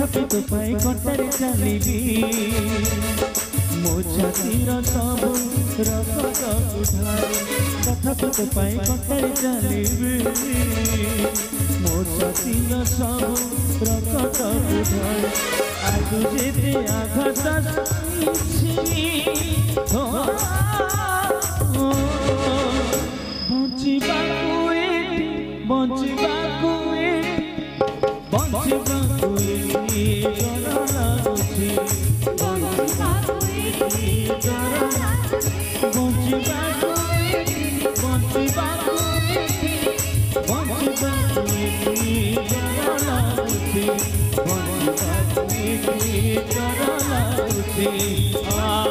तथापि तो पाई कटारे चलिबी मो छातीर सब रक्त उठाई तथापि तो पाई कटारे चलिबी मो छातीर सब रक्त उठाई आगु जेते आघात बंचिबाकु डर लाଗୁଛି